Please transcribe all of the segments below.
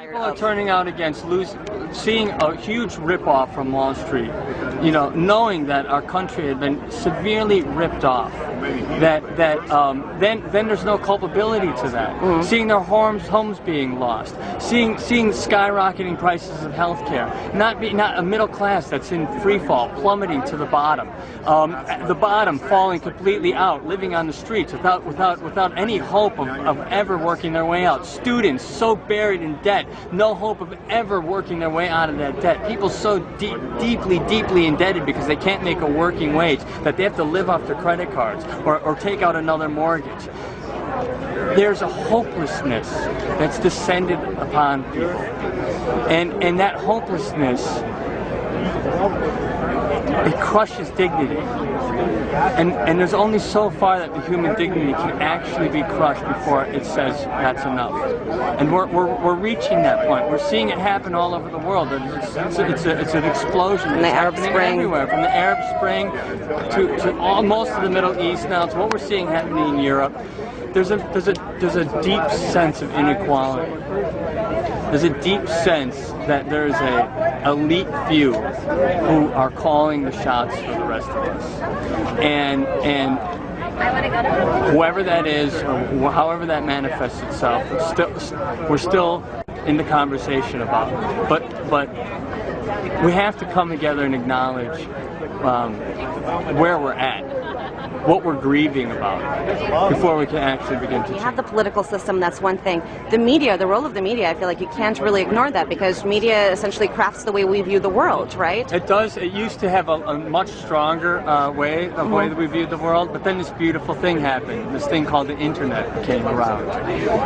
tired People are of. turning out against seeing a huge rip-off from Wall Street, you know, knowing that our country had been severely ripped off. Then there's no culpability to that. Mm-hmm. Seeing their homes being lost, seeing skyrocketing prices of healthcare, not a middle class that's in free fall, plummeting to the bottom falling completely out, living on the streets without any hope of ever working their way out. Students so buried in debt, no hope of ever working their way out of that debt. People so deeply indebted because they can't make a working wage that they have to live off their credit cards or take out another mortgage. There's a hopelessness that's descended upon people, and that hopelessness, it crushes dignity. And there's only so far that the human dignity can actually be crushed before it says that's enough. And we're reaching that point. We're seeing it happen all over the world. It's an explosion. From the Arab Spring. Everywhere, from the Arab Spring to most of the Middle East now, to what we're seeing happening in Europe. There's a deep sense of inequality. There's a deep sense that there's a elite few who are calling the shots for the rest of us, and whoever that is, or however that manifests itself, we're still in the conversation about it. But we have to come together and acknowledge where we're at, what we're grieving about, before we can actually begin to change. You have the political system, that's one thing. The media, the role of the media, I feel like you can't really ignore that because media essentially crafts the way we view the world, right? It does. It used to have a much stronger way that we viewed the world, but then this beautiful thing happened. This thing called the internet came around.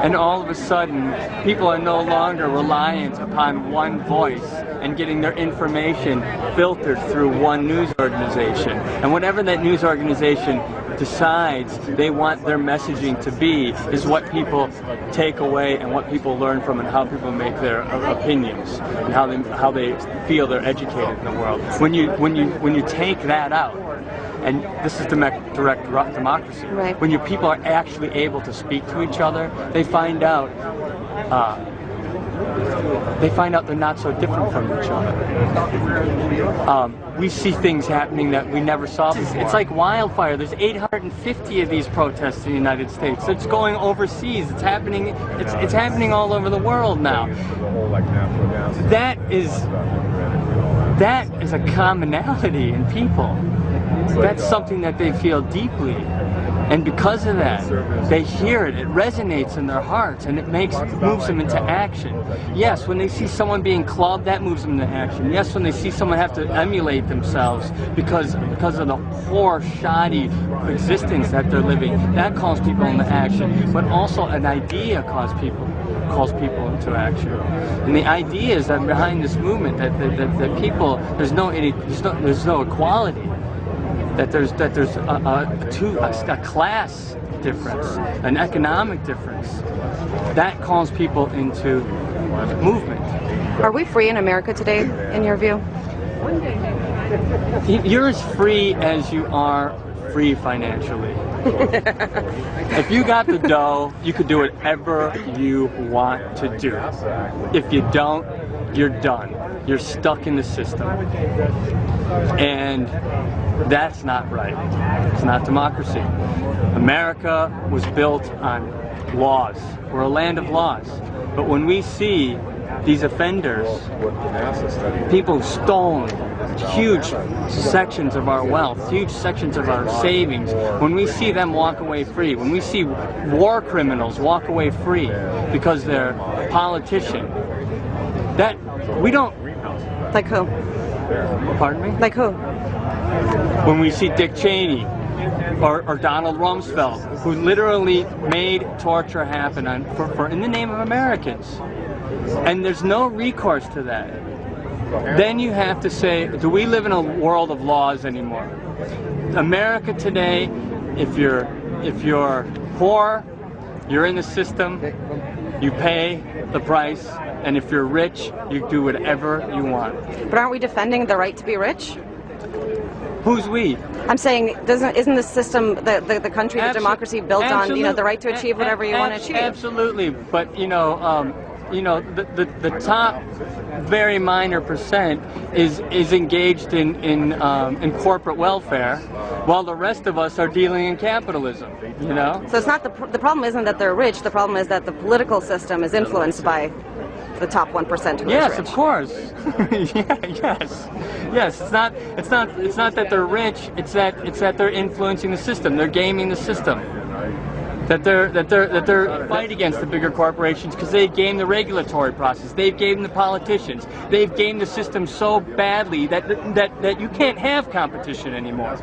And all of a sudden, people are no longer reliant upon one voice and getting their information filtered through one news organization. And whatever that news organization decides they want their messaging to be is what people take away and what people learn from and how people make their opinions and how they feel they're educated in the world. When you take that out, and this is direct democracy, right. When your people are actually able to speak to each other, they find out they're not so different from each other. We see things happening that we never saw before. It's like wildfire. There's 850 of these protests in the United States. It's going overseas. It's happening. It's happening all over the world now. That is a commonality in people. That's something that they feel deeply. And because of that, they hear it, it resonates in their hearts, and it moves them into action. Yes, when they see someone being clubbed, that moves them into action. Yes, when they see someone have to emulate themselves because of the poor, shoddy existence that they're living, that calls people into action. But also an idea calls people into action. And the idea is that behind this movement, that people, there's no equality. That there's a class difference, an economic difference. That calls people into movement. Are we free in America today, in your view? You're as free as you are free financially. If you got the dough, you could do whatever you want to do. If you don't, you're done. You're stuck in the system. And that's not right. It's not democracy. America was built on laws. We're a land of laws. But when we see these offenders, people who've stolen huge sections of our wealth, huge sections of our savings, when we see them walk away free, when we see war criminals walk away free because they're a politician, that we don't... Like who? Pardon me? Like who? When we see Dick Cheney or Donald Rumsfeld, who literally made torture happen in the name of Americans, and there's no recourse to that, then you have to say, do we live in a world of laws anymore? America today, if you're poor, you're in the system, you pay the price, and if you're rich, you do whatever you want. But aren't we defending the right to be rich? Who's we? I'm saying, isn't the system, the country, the democracy built on, the right to achieve whatever you want to achieve? Absolutely, but you know, the top very minor percent is engaged in corporate welfare, while the rest of us are dealing in capitalism. You know. So it's not the problem isn't that they're rich. The problem is that the political system is influenced by the top 1% who yes, is rich. Of course. Yes. It's not that they're rich. It's that they're influencing the system. They're gaming the system. That they're fight against the bigger corporations because they've gamed the regulatory process. They've gamed the politicians. They've gamed the system so badly that you can't have competition anymore.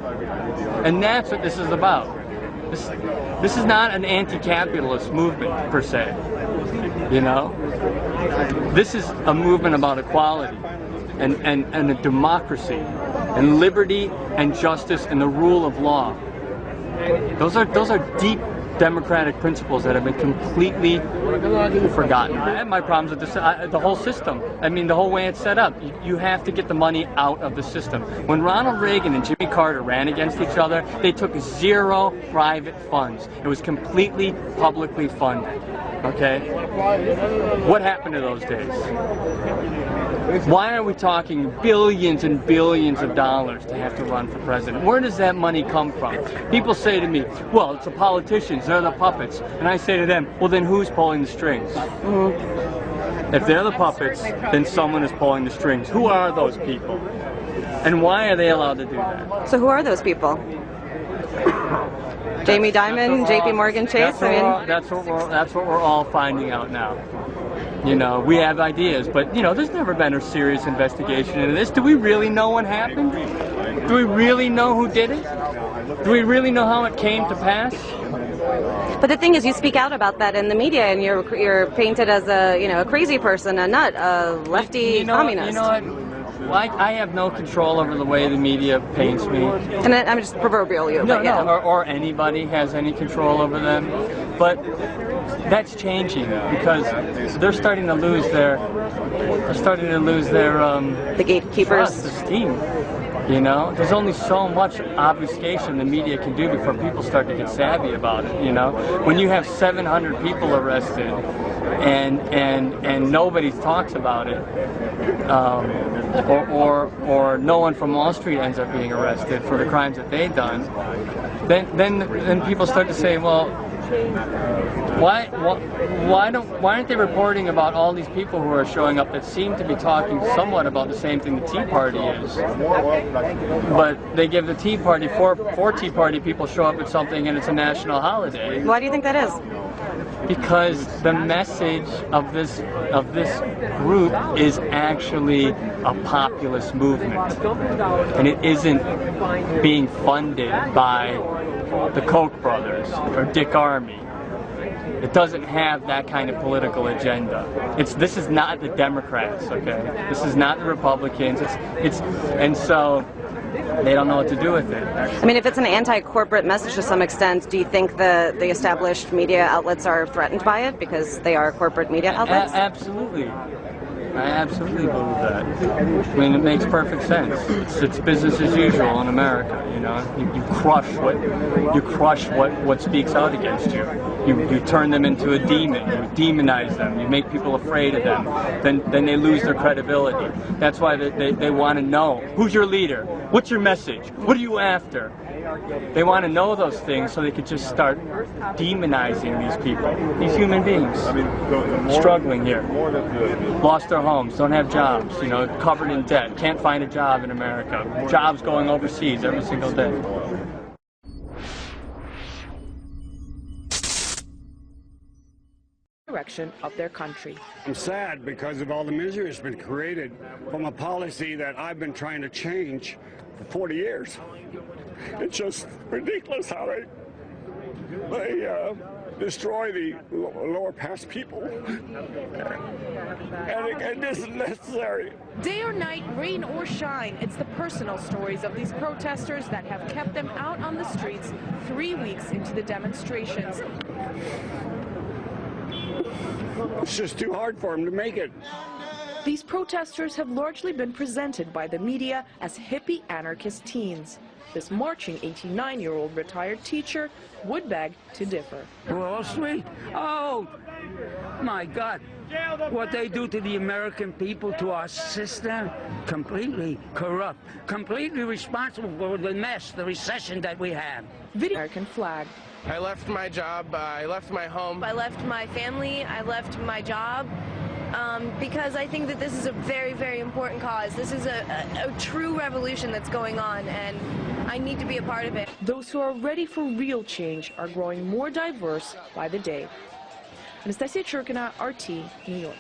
And that's what this is about. This is not an anti-capitalist movement per se. You know, this is a movement about equality and a democracy and liberty and justice and the rule of law. Those are deep democratic principles that have been completely forgotten. I have my problems with this, the whole system. I mean, the whole way it's set up. You have to get the money out of the system. When Ronald Reagan and Jimmy Carter ran against each other, they took 0 private funds. It was completely publicly funded. Okay? What happened to those days? Why are we talking billions and billions of dollars to have to run for president? Where does that money come from? People say to me, well, it's the politicians, they're the puppets. And I say to them, well, then who's pulling the strings? If they're the puppets, then someone is pulling the strings. Who are those people? And why are they allowed to do that? So who are those people? Jamie Dimon, JP Morgan Chase? That's what we're all finding out now. You know, we have ideas, but, you know, there's never been a serious investigation into this. Do we really know what happened? Do we really know who did it? Do we really know how it came to pass? But the thing is, you speak out about that in the media, and you're painted as a crazy person, a nut, a lefty communist. You know what? I have no control over the way the media paints me. And I'm just proverbial you. No, or anybody has any control over them. But that's changing because they're starting to lose their the gatekeepers' esteem. You know, there's only so much obfuscation the media can do before people start to get savvy about it. You know, when you have 700 people arrested and nobody talks about it, or no one from Wall Street ends up being arrested for the crimes that they've done, then people start to say, well, why aren't they reporting about all these people who are showing up that seem to be talking somewhat about the same thing the Tea Party is, but they give the Tea Party four Tea Party people show up at something and it's a national holiday? Why do you think that is? Because the message of this group is actually a populist movement, and it isn't being funded by the Koch brothers or Dick Armey. It doesn't have that kind of political agenda. This is not the Democrats, okay? This is not the Republicans. And so they don't know what to do with it. I mean, if it's an anti-corporate message to some extent, do you think the established media outlets are threatened by it because they are corporate media outlets? Absolutely. I absolutely believe that. I mean, it makes perfect sense. It's business as usual in America. You know, you crush what speaks out against you. You turn them into a demon. You demonize them. You make people afraid of them. Then they lose their credibility. That's why they want to know who's your leader. What's your message? What are you after? They want to know those things so they could just start demonizing these people, these human beings, struggling here, lost their homes, don't have jobs, you know, covered in debt, can't find a job in America, jobs going overseas every single day. Direction of their country. I'm sad because of all the misery that's been created from a policy that I've been trying to change for 40 years. It's just ridiculous how they destroy the lower caste people, and it isn't necessary. Day or night, rain or shine, it's the personal stories of these protesters that have kept them out on the streets 3 weeks into the demonstrations. It's just too hard for them to make it. These protesters have largely been presented by the media as hippie anarchist teens. This marching 89-year-old retired teacher would beg to differ. Wall Street? Oh, my God. What they do to the American people, to our system, completely corrupt, completely responsible for the mess, the recession that we have. Video American flag. I left my job, I left my home. I left my family, I left my job, because I think that this is a very, very important cause. This is a true revolution that's going on, and I need to be a part of it. Those who are ready for real change are growing more diverse by the day. Anastasia Churkina, RT, New York.